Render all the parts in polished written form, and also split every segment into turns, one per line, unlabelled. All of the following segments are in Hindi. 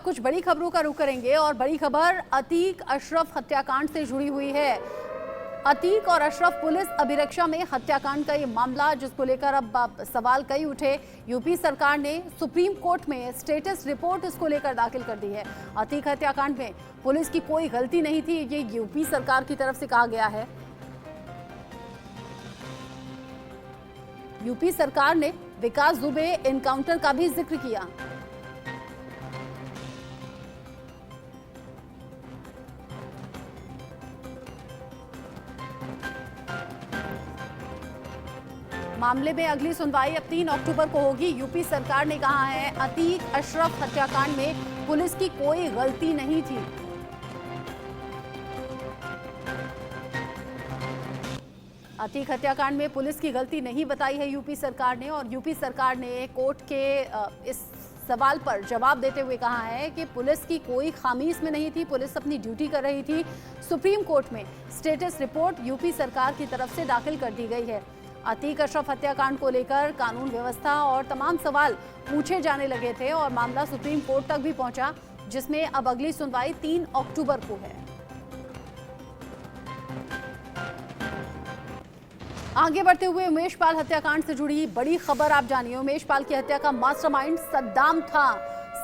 कुछ बड़ी खबरों का रुख करेंगे और बड़ी खबर अतीक अशरफ हत्याकांड से जुड़ी हुई है। अतीक और अशरफ पुलिस अभिरक्षा में हत्याकांड का ये मामला, जिसको लेकर अब सवाल कई उठे। यूपी सरकार ने सुप्रीम कोर्ट में स्टेटस रिपोर्ट इसको लेकर दाखिल कर दी है। अतीक हत्याकांड में पुलिस की कोई गलती नहीं थी, ये यूपी सरकार की तरफ से कहा गया है। यूपी सरकार ने विकास दुबे एनकाउंटर का भी जिक्र किया। मामले में अगली सुनवाई अब 3 अक्टूबर को होगी। यूपी सरकार ने कहा है अतीक अशरफ हत्याकांड में पुलिस की कोई गलती नहीं थी। अतीक हत्याकांड में पुलिस की गलती नहीं बताई है यूपी सरकार ने, और यूपी सरकार ने कोर्ट के इस सवाल पर जवाब देते हुए कहा है कि पुलिस की कोई खामी इसमें नहीं थी, पुलिस अपनी ड्यूटी कर रही थी। सुप्रीम कोर्ट में स्टेटस रिपोर्ट यूपी सरकार की तरफ से दाखिल कर दी गई है। अतीक अशरफ हत्याकांड को लेकर कानून व्यवस्था और तमाम सवाल पूछे जाने लगे थे और मामला सुप्रीम कोर्ट तक भी पहुंचा, जिसमें अब अगली सुनवाई 3 अक्टूबर को है। आगे बढ़ते हुए उमेश पाल हत्याकांड से जुड़ी बड़ी खबर आप जानिए। उमेश पाल की हत्या का मास्टरमाइंड सद्दाम था।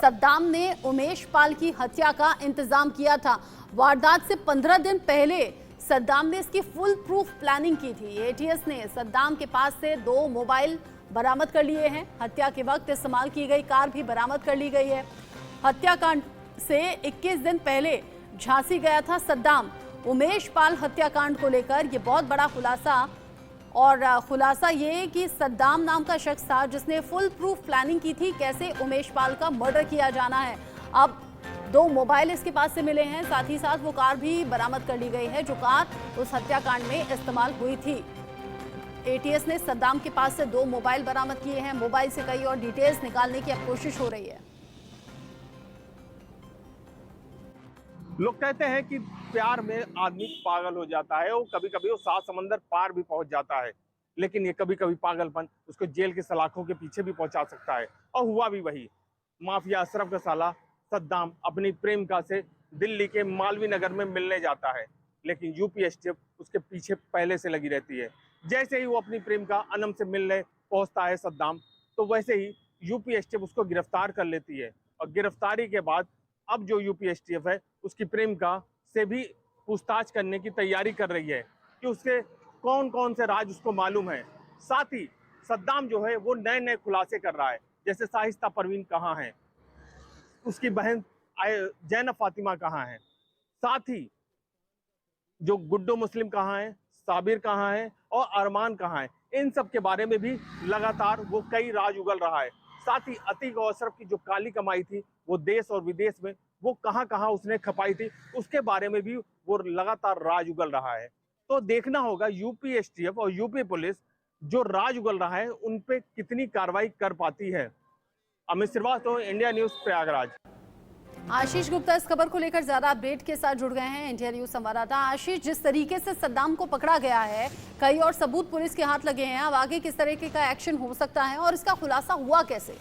सद्दाम ने उमेश पाल की हत्या का इंतजाम किया था। वारदात से 15 दिन पहले सद्दाम ने इसकी फुल प्रूफ प्लानिंग की थी। एटीएस ने सद्दाम के पास से 2 मोबाइल बरामद कर लिए हैं। हत्या के वक्त इस्तेमाल की गई कार भी बरामद कर ली गई है। हत्याकांड से 21 दिन पहले झांसी गया था सद्दाम। उमेश पाल हत्याकांड को लेकर ये बहुत बड़ा खुलासा, और खुलासा ये कि सद्दाम नाम का शख्स था जिसने फुल प्रूफ प्लानिंग की थी कैसे उमेश पाल का मर्डर किया जाना है। अब 2 मोबाइल इसके पास से मिले हैं, साथ ही साथ वो कार भी बरामद कर ली गई है जो कार उस हत्याकांड में इस्तेमाल हुई थी। एटीएस ने सद्दाम के पास से 2 मोबाइल बरामद किए हैं। मोबाइल से कई और डिटेल्स निकालने की अब कोशिश हो रही है।
लोग कहते हैं कि प्यार में आदमी पागल हो जाता है, वो कभी कभी वो 7 समंदर पार भी पहुंच जाता है, लेकिन ये कभी कभी पागलपन उसको जेल के सलाखों के पीछे भी पहुंचा सकता है। और हुआ भी वही। माफिया अशरफ का साला सद्दाम अपनी प्रेमिका से दिल्ली के मालवीय नगर में मिलने जाता है, लेकिन यूपी एसटीएफ उसके पीछे पहले से लगी रहती है। जैसे ही वो अपनी प्रेमिका अनम से मिलने पहुंचता है सद्दाम, तो वैसे ही यूपी एसटीएफ उसको गिरफ्तार कर लेती है। और गिरफ्तारी के बाद अब जो यूपी एसटीएफ है उसकी प्रेमिका से भी पूछताछ करने की तैयारी कर रही है कि उसके कौन कौन से राज उसको मालूम है। साथ ही सद्दाम जो है वो नए नए खुलासे कर रहा है, जैसे शाइस्ता परवीन कहाँ है, उसकी बहन जैनब फातिमा कहाँ है, साथ ही जो गुड्डो मुस्लिम कहाँ है, साबिर कहाँ है और अरमान कहाँ है, इन सब के बारे में भी लगातार वो कई राज उगल रहा है। साथ ही अतीक और अशरफ की जो काली कमाई थी वो देश और विदेश में वो कहाँ कहाँ उसने खपाई थी, उसके बारे में भी वो लगातार राज उगल रहा है। तो देखना होगा यूपी एसटीएफ और यूपी पुलिस जो राज उगल रहा है उन पे कितनी कार्रवाई कर पाती है। Amit Srivastava, India news, Prayagraj.
आशीष गुप्ता इस खबर को लेकर ज्यादा अपडेट के साथ जुड़ गए हैं, इंडिया न्यूज संवाददाता आशीष। जिस तरीके से सद्दाम को पकड़ा गया है, कई और सबूत पुलिस के हाथ लगे हैं, अब आगे किस तरीके का एक्शन हो सकता है और इसका खुलासा हुआ कैसे?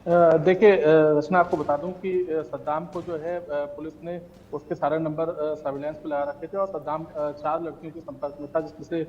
देखिए रचना, आपको बता दूं कि सद्दाम को जो है पुलिस ने उसके सारे नंबर सर्विलांस पे लगा रखे थे और सद्दाम 4 लड़कियों के संपर्क में था, जिसमें से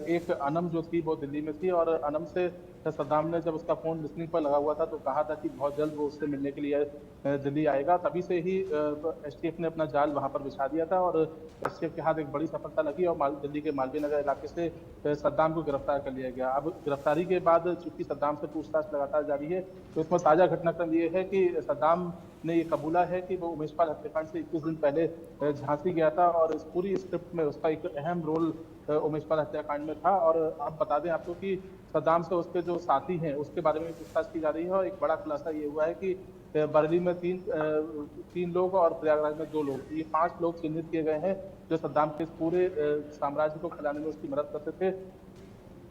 एक अनम जो थी वो दिल्ली में थी। और अनम से सद्दाम ने जब उसका फोन लिसनिंग पर लगा हुआ था तो कहा था कि बहुत जल्द वो उससे मिलने के लिए दिल्ली आएगा। तभी से ही एसटीएफ ने अपना जाल वहां पर बिछा दिया था और एसटीएफ के हाथ एक बड़ी सफलता लगी और दिल्ली के मालवीय नगर इलाके से सद्दाम को गिरफ्तार कर लिया गया। अब गिरफ्तारी के बाद चूंकि सद्दाम से पूछताछ लगातार जारी है, तो इसमें ताजा घटनाक्रम ये है कि सद्दाम ने ये कबूला है कि वो उमेश पाल हत्याकांड से 21 दिन पहले झांसी गया था और इस पूरी स्क्रिप्ट में उसका एक अहम रोल उमेश पाल हत्याकांड में था। और आप बता दें आपको कि सद्दाम से उसके जो साथी हैं उसके बारे में पूछताछ की जा रही है और एक बड़ा खुलासा ये हुआ है कि बरेली में तीन लोग और प्रयागराज में 2 लोग, ये 5 लोग चिन्हित किए गए हैं जो सद्दाम के इस पूरे साम्राज्य को फैलाने में उसकी मदद करते थे।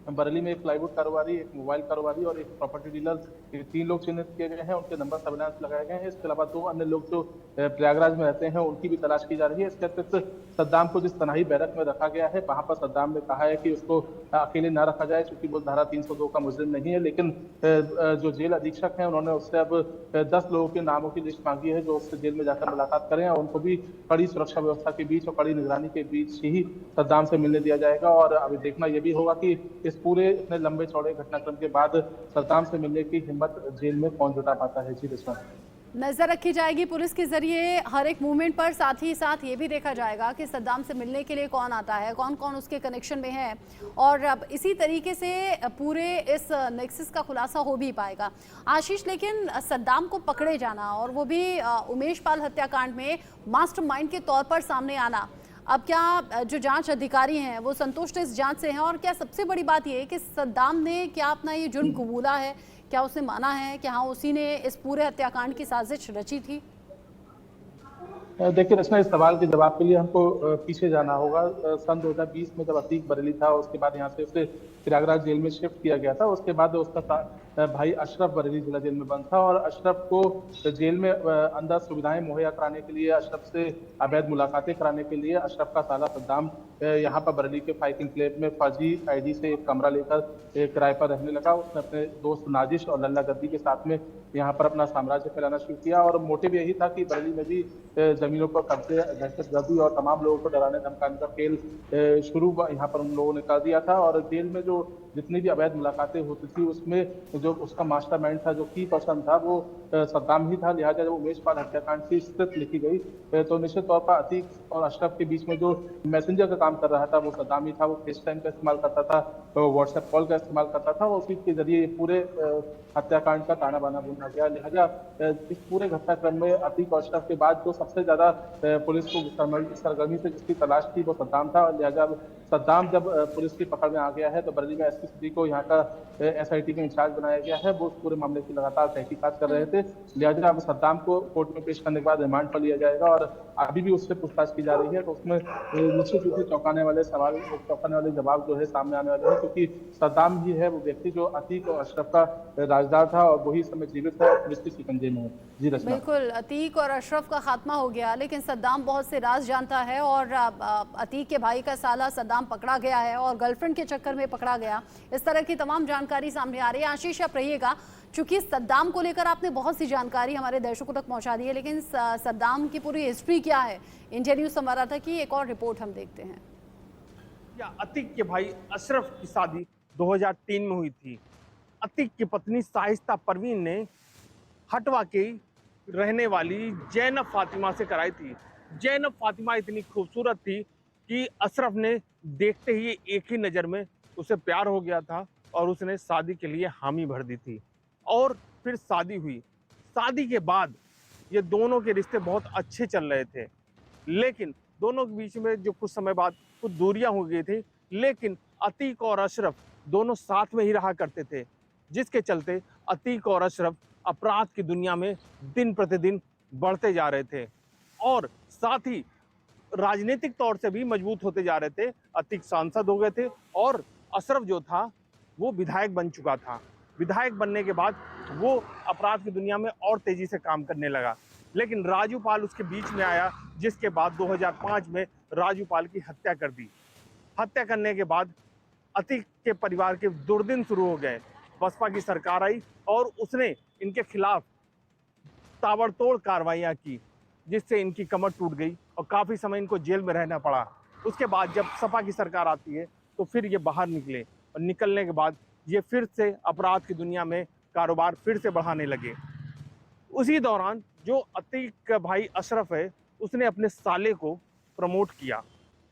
बरेली में एक प्लाईवुड कारोबारी, एक मोबाइल कारोबारी और एक प्रॉपर्टी डीलर, ये 3 लोग चिन्हित किए गए हैं। उनके नंबर सर्विलांस लगाए गए हैं। इसके अलावा 2 अन्य लोग जो प्रयागराज में रहते हैं, उनकी भी तलाश की जा रही है। इसके अतिरिक्त सद्दाम को जिस तनाही बैरक में रखा गया है, वहां पर सद्दाम ने कहा है कि उसको अकेले न रखा जाए, क्योंकि वो धारा 302 का मुजरिम नहीं है। लेकिन जो जेल अधीक्षक हैं, उन्होंने उससे अब 10 लोगों के नामों की लिस्ट मांगी है, जो उससे जेल में जाकर मुलाकात करें, और उनको भी कड़ी सुरक्षा व्यवस्था के बीच और कड़ी निगरानी के बीच ही सद्दाम से मिलने दिया जाएगा। और अभी देखना यह भी होगा कि इस पूरे इतने लंबे चौड़े घटनाक्रम के बाद सद्दाम से मिलने की हिम्मत जेल में कौन जुटा पाता है। जी रचना,
नजर रखी जाएगी पुलिस के जरिए हर एक मूवमेंट पर। साथ ही साथ ये भी देखा जाएगा कि सद्दाम से मिलने के लिए कौन आता है, कौन कौन उसके कनेक्शन में है, और अब इसी तरीके से पूरे इस नेक्सस का खुलासा हो भी पाएगा। आशीष, लेकिन सद्दाम को पकड़े जाना और वो भी उमेश पाल हत्याकांड में मास्टरमाइंड के तौर पर सामने आना, अब क्या जो जांच अधिकारी हैं वो संतुष्ट इस जांच से हैं? और क्या सबसे बड़ी बात ये है कि सद्दाम ने क्या अपना ये जुर्म कबूला है? क्या उसने माना है कि हाँ उसी ने इस पूरे हत्याकांड की साजिश रची थी?
देखिए रचना, इस सवाल के जवाब के लिए हमको पीछे जाना होगा। सन 2020 में जब अतीक बरेली था, उसके बाद यहाँ से उसे प्रयागराज जेल में शिफ्ट किया गया था। उसके बाद उसका भाई अशरफ बरेली जिला जेल में बंद था, और अशरफ को जेल में अंदर सुविधाएं मुहैया कराने के लिए, अशरफ से अवैध मुलाकातें कराने के लिए अशरफ का साला सद्दाम यहाँ पर बरेली के फाइट इनक्लेव में फर्जी आईडी से एक कमरा लेकर किराए पर रहने लगा। उसने अपने दोस्त नाजिश और लल्ला गद्दी के साथ में यहाँ पर अपना साम्राज्य फैलाना शुरू किया, और मोटिव यही था कि बरेली में भी जमीनों पर कब्जे, दहशतगर्दी और तमाम लोगों को डराने धमकाने का खेल शुरू यहाँ पर उन लोगों ने कर दिया था। और जेल में जो जितनी भी अवैध मुलाकातें होती थी, उसमें जो उसका मास्टरमाइंड था, जो की पर्सन था, वो सद्दाम ही था। लिहाजा जब उमेश पाल हत्याकांड की स्क्रिप्ट लिखी गई, तो निश्चित तौर पर अतीक और अशरफ के बीच में जो मैसेंजर का काम कर रहा था, वो सद्दाम ही था। वो फेस टाइम का इस्तेमाल करता था, तो व्हाट्सएप कॉल का इस्तेमाल करता था, और उसी के जरिए पूरे हत्याकांड का ताना बाना बुना गया। लिहाजा इस पूरे घटनाक्रम में अतीक और अशरफ के बाद जो सबसे ज्यादा पुलिस को सरगर्मी से जिसकी तलाश थी, वो सद्दाम था। और लिहाजा सद्दाम जब पुलिस की पकड़ में आ गया है, तो बरेली में एसपी सिटी को यहाँ का एसआईटी का इंचार्ज बनाया गया है। वो उस पूरे मामले की लगातार तहकीकात कर रहे थे। लिहाजा अब सद्दाम को कोर्ट में पेश करने के बाद रिमांड पर लिया जाएगा, और अभी भी उससे पूछताछ की जा रही है। तो उसमें निश्चित रूप से चौंकाने वाले सवाल, चौंकाने वाले जवाब जो है सामने आने वाले हैं, क्योंकि सद्दाम ही है वो व्यक्ति जो अतीक और अशरफ का राजदार था, और वही समय जीवित है, पुलिस के शिकंजे में है। जी रचना,
बिल्कुल, अतीक और अशरफ का खात्मा हो गया, लेकिन सद्दाम बहुत से राज जानता है, और अतीक के भाई का साला सद्दाम पकड़ा गया है और गर्लफ्रेंड के चक्कर में पकड़ा गया। इस तरह की तमाम जानकारी सामने आ रही है। आशीष, आप रहिएगा, चूंकि सद्दाम को लेकर आपने बहुत सी जानकारी हमारे दर्शकों तक पहुंचा दी है, लेकिन सद्दाम की पूरी हिस्ट्री क्या है, इंडिया न्यूज संवाददाता की एक और रिपोर्ट हम देखते हैं।
अतीक के भाई अशरफ की शादी 2003 में हुई थी। अतीक की पत्नी शाइस्ता परवीन ने हटवा के रहने वाली जैनब फातिमा से कराई थी। जैनब फातिमा इतनी खूबसूरत थी कि अशरफ ने देखते ही एक ही नज़र में उसे प्यार हो गया था, और उसने शादी के लिए हामी भर दी थी। और फिर शादी हुई। शादी के बाद ये दोनों के रिश्ते बहुत अच्छे चल रहे थे, लेकिन दोनों के बीच में जो कुछ समय बाद कुछ दूरियां हो गई थी। लेकिन अतीक और अशरफ दोनों साथ में ही रहा करते थे, जिसके चलते अतीक और अशरफ अपराध की दुनिया में दिन प्रतिदिन बढ़ते जा रहे थे, और साथ ही राजनीतिक तौर से भी मजबूत होते जा रहे थे। अतीक सांसद हो गए थे, और अशरफ जो था वो विधायक बन चुका था। विधायक बनने के बाद वो अपराध की दुनिया में और तेजी से काम करने लगा। लेकिन राजू पाल उसके बीच में आया, जिसके बाद 2005 में राजू पाल की हत्या कर दी। हत्या करने के बाद अतीक के परिवार के दुर्दिन शुरू हो गए। बसपा की सरकार आई और उसने इनके खिलाफ ताबड़तोड़ कार्रवाइयां की, जिससे इनकी कमर टूट गई और काफ़ी समय इनको जेल में रहना पड़ा। उसके बाद जब सपा की सरकार आती है, तो फिर ये बाहर निकले, और निकलने के बाद ये फिर से अपराध की दुनिया में कारोबार फिर से बढ़ाने लगे। उसी दौरान जो अतीक का भाई अशरफ है, उसने अपने साले को प्रमोट किया।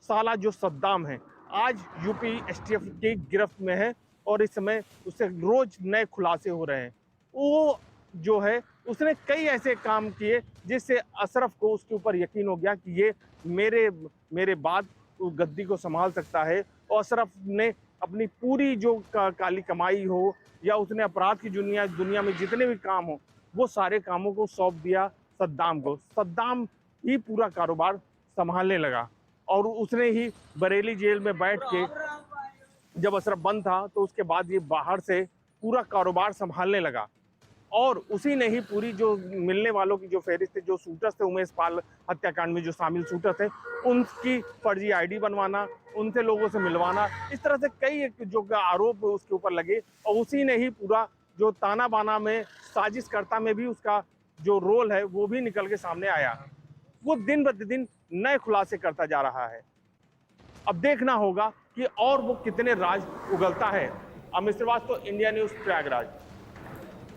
साला जो सद्दाम है, आज यूपी एसटीएफ की गिरफ्त में है, और इस समय उससे रोज नए खुलासे हो रहे हैं। वो जो है उसने कई ऐसे काम किए जिससे अशरफ को उसके ऊपर यकीन हो गया कि ये मेरे बाद गद्दी को संभाल सकता है। और अशरफ ने अपनी पूरी जो काली कमाई हो, या उसने अपराध की दुनिया में जितने भी काम हो, वो सारे कामों को सौंप दिया सद्दाम को। सद्दाम ही पूरा कारोबार संभालने लगा, और उसने ही बरेली जेल में बैठ के जब अशरफ बंद था तो उसके बाद ये बाहर से पूरा कारोबार संभालने लगा और उसी ने ही पूरी जो मिलने वालों की जो फहरिस्त थी, जो शूटर्स थे उमेश पाल हत्याकांड में जो शामिल शूटर थे, उनकी फर्जी आईडी बनवाना, उनसे लोगों से मिलवाना, इस तरह से कई जो आरोप उसके ऊपर लगे और उसी ने ही पूरा जो ताना बाना में साजिशकर्ता में भी उसका जो रोल है वो भी निकल के सामने आया। वो दिन प्रतिदिन नए खुलासे करता जा रहा है। अब देखना होगा कि और वो कितने राज उगलता है। Amit Srivastava, India News, Prayagraj.